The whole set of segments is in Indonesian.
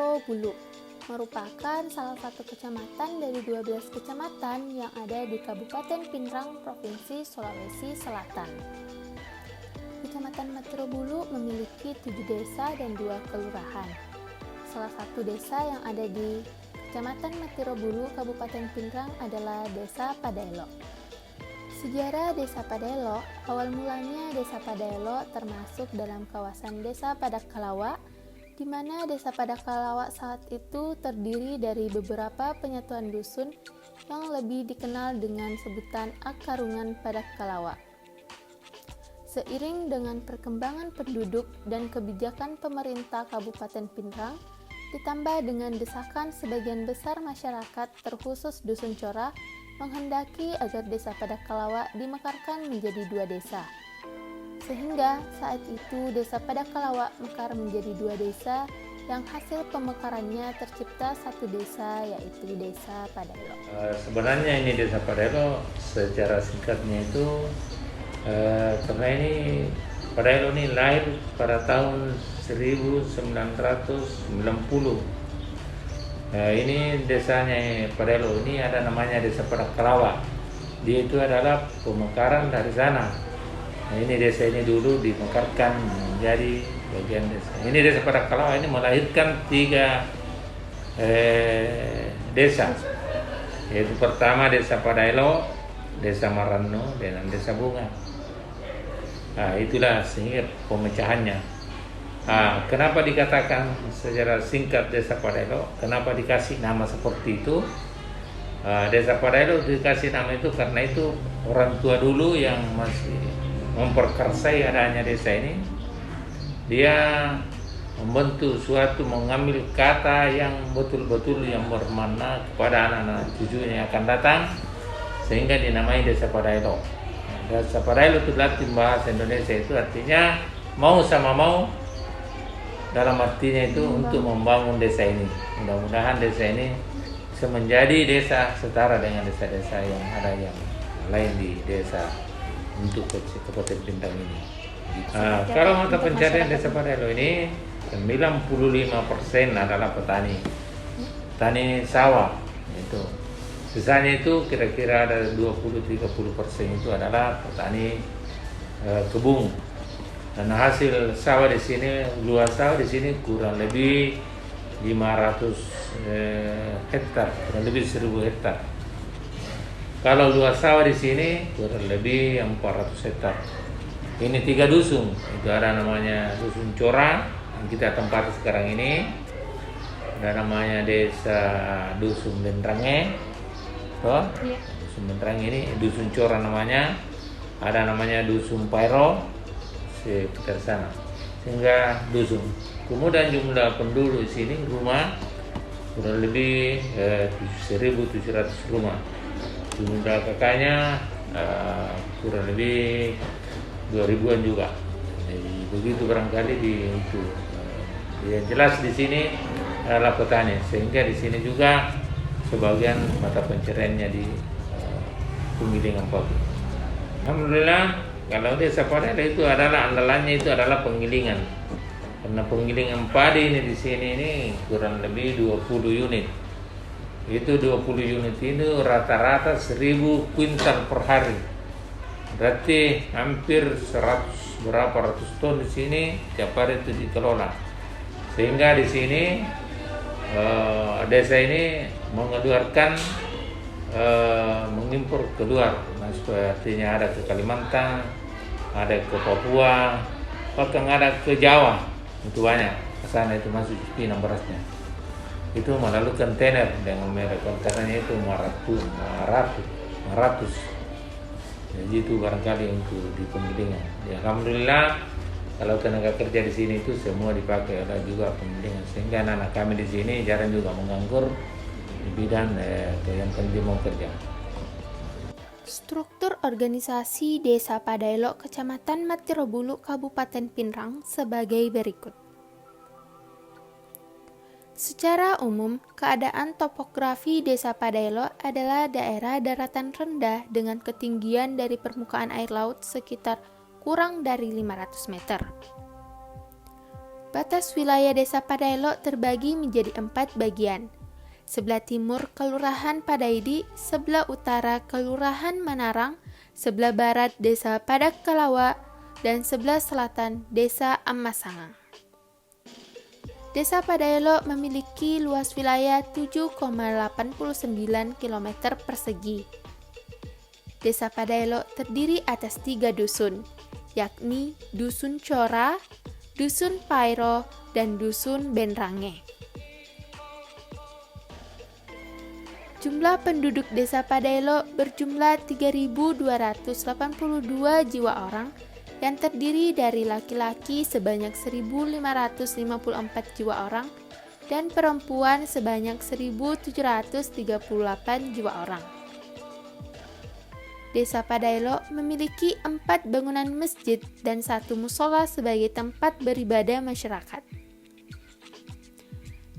Metro Bulu, merupakan salah satu kecamatan dari 12 kecamatan yang ada di Kabupaten Pinrang, Provinsi Sulawesi Selatan. Kecamatan Metro Bulu memiliki 7 desa dan 2 kelurahan. Salah satu desa yang ada di Kecamatan Metro Bulu, Kabupaten Pinrang adalah Desa Padaelo. Sejarah Desa Padaelo, awal mulanya Desa Padaelo termasuk dalam kawasan Desa Padakalawa, di mana Desa Padakalawa saat itu terdiri dari beberapa penyatuan dusun yang lebih dikenal dengan sebutan Akarungan Padakalawa. Seiring dengan perkembangan penduduk dan kebijakan pemerintah Kabupaten Pinrang, ditambah dengan desakan sebagian besar masyarakat terkhusus Dusun Cora, menghendaki agar Desa Padakalawa dimekarkan menjadi 2 desa. Sehingga saat itu Desa Padakalawa mekar menjadi 2 desa yang hasil pemekarannya tercipta 1 desa, yaitu Desa Padaelo. Sebenarnya ini Desa Padaelo secara singkatnya itu karena ini Padaelo ini lahir pada tahun 1990. Ini desanya Padaelo ini ada namanya Desa Padakalawa. Dia itu adalah pemekaran dari sana. Nah, ini desa ini dulu dimekarkan menjadi bagian desa. Ini Desa Padakalawa ini melahirkan 3 desa. Yaitu pertama Desa Padaelo, Desa Marano, dan Desa Bunga. Nah, itulah sehingga pemecahannya. Kenapa dikatakan secara singkat Desa Padaelo? Kenapa dikasih nama seperti itu? Desa Padaelo dikasih nama itu karena itu orang tua dulu yang masih memperkarsai adanya desa ini. Dia membentuk suatu, mengambil kata yang betul-betul yang bermakna kepada anak-anak cucunya yang akan datang, sehingga dinamai Desa Padaelo. Desa Padaelo itu Latin bahasa Indonesia itu artinya mau sama mau. Dalam artinya itu untuk membangun desa ini. Mudah-mudahan desa ini bisa menjadi desa setara dengan desa-desa yang ada yang lain di desa untuk Kabupaten Pinrang ini. Kalau mata pencarian Desa Padaelo ini 95% adalah petani sawah. Itu sisanya itu kira-kira ada 20-30% itu adalah petani kebun. Dan hasil sawah di sini, luas sawah di sini kurang lebih 500 hektar, kurang lebih 1000 hektar. Kalau luas sawah di sini kurang lebih 400 hektar. Ini 3 dusun, itu ada namanya Dusun Cora yang kita tempati sekarang ini, ada namanya Desa Dusun Bentrange, Dusun Bentrange ini Dusun Cora namanya, ada namanya Dusun Pairo sekitar sana, sehingga dusun. Kemudian jumlah penduduk di sini rumah kurang lebih 1.700 rumah. Jumlah kakaknya kurang lebih 2.000-an juga. Jadi begitu barangkali untuk yang jelas di sini adalah petani, sehingga di sini juga sebagian mata pencariannya di penggilingan padi. Alhamdulillah. Kalau Desa Padaelo itu adalah andalannya itu adalah penggilingan. Karena penggilingan padi ini di sini ini kurang lebih 20 unit. Itu 20 unit ini rata-rata 1.000 kuintal per hari. Berarti hampir 100 berapa ratus ton di sini tiap hari itu dikelola. Sehingga di sini desa ini mengeluarkan mengimpor keluar, artinya ada ke Kalimantan, ada ke Papua, bahkan ada ke Jawa, itu banyak. Ke sana itu masuk Pinang berasnya. Itu melalui kontainer dengan merek kontainernya itu 500. Jadi itu barangkali untuk di penggilingan. Ya, alhamdulillah kalau tenaga kerja di sini itu semua dipakai oleh juga penggilingan, sehingga anak-anak kami di sini jarang juga menganggur di bidang yang dia mau kerja. Struktur organisasi Desa Padaelo Kecamatan Metro Bulu Kabupaten Pinrang sebagai berikut. Secara umum, keadaan topografi Desa Padaelo adalah daerah daratan rendah dengan ketinggian dari permukaan air laut sekitar kurang dari 500 meter. Batas wilayah Desa Padaelo terbagi menjadi 4 bagian. Sebelah timur Kelurahan Padaidi, sebelah utara Kelurahan Manarang, sebelah barat Desa Padakalawa, dan sebelah selatan Desa Amasangang. Desa Padaelo memiliki luas wilayah 7,89 km persegi. Desa Padaelo terdiri atas 3 dusun, yakni Dusun Cora, Dusun Pairo, dan Dusun Benrange. Jumlah penduduk Desa Padaelo berjumlah 3.282 jiwa orang yang terdiri dari laki-laki sebanyak 1.554 jiwa orang dan perempuan sebanyak 1.738 jiwa orang. Desa Padaelo memiliki 4 bangunan masjid dan 1 musola sebagai tempat beribadah masyarakat.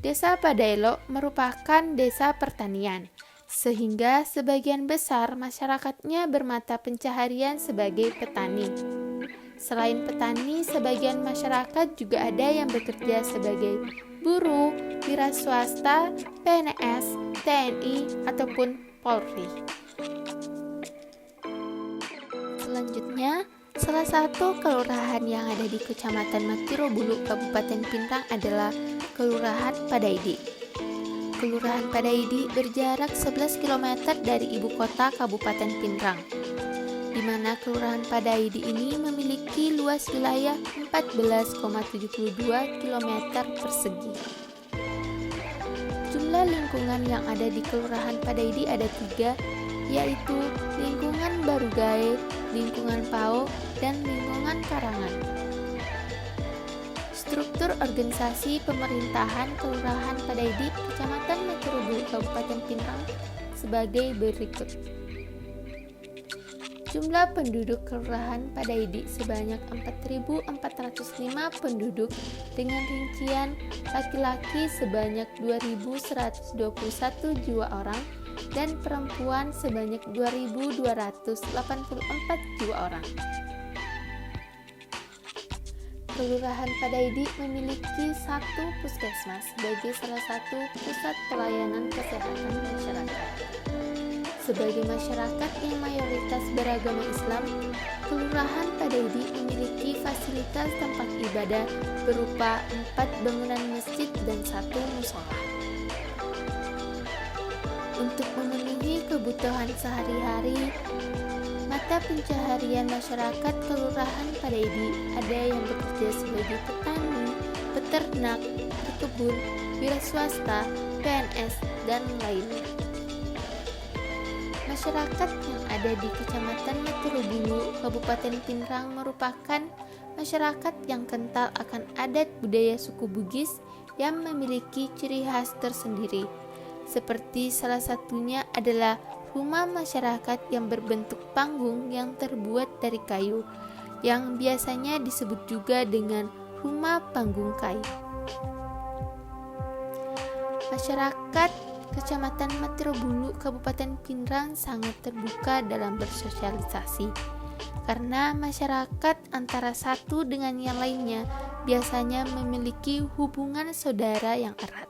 Desa Padaelo merupakan desa pertanian, sehingga sebagian besar masyarakatnya bermata pencaharian sebagai petani. Selain petani, sebagian masyarakat juga ada yang bekerja sebagai buruh, wira swasta, PNS, TNI, ataupun Polri. Selanjutnya, salah satu kelurahan yang ada di Kecamatan Matirobulu, Kabupaten Pinrang adalah Kelurahan Padaidi. Kelurahan Padaidi berjarak 11 km dari ibu kota Kabupaten Pinrang, di mana Kelurahan Padaidi ini memiliki luas wilayah 14,72 km persegi. Jumlah lingkungan yang ada di Kelurahan Padaidi ada 3, yaitu lingkungan Barugae, lingkungan Pao, dan lingkungan Karangan. Struktur organisasi pemerintahan Kelurahan Padaidi, Kecamatan Matirobulu, Kabupaten Pinrang sebagai berikut. Jumlah penduduk Kelurahan Padaidi sebanyak 4.405 penduduk dengan rincian laki-laki sebanyak 2.121 jiwa orang dan perempuan sebanyak 2.284 jiwa orang. Kelurahan Padaidi memiliki 1 puskesmas sebagai salah satu pusat pelayanan kesehatan masyarakat. Sebagai masyarakat yang mayoritas beragama Islam, Kelurahan Padaidi memiliki fasilitas tempat ibadah berupa 4 bangunan masjid dan 1 musola. Untuk memenuhi kebutuhan sehari-hari, mata pencaharian masyarakat Kelurahan Padaidi ada yang bekerja sebagai petani, peternak, berkebun, wira swasta, PNS, dan lainnya. Masyarakat yang ada di Kecamatan Matirobulu, Kabupaten Pinrang merupakan masyarakat yang kental akan adat budaya suku Bugis yang memiliki ciri khas tersendiri. Seperti salah satunya adalah rumah masyarakat yang berbentuk panggung yang terbuat dari kayu, yang biasanya disebut juga dengan rumah panggung kayu. Masyarakat Kecamatan Matirobulu, Kabupaten Pinrang sangat terbuka dalam bersosialisasi, karena masyarakat antara satu dengan yang lainnya biasanya memiliki hubungan saudara yang erat.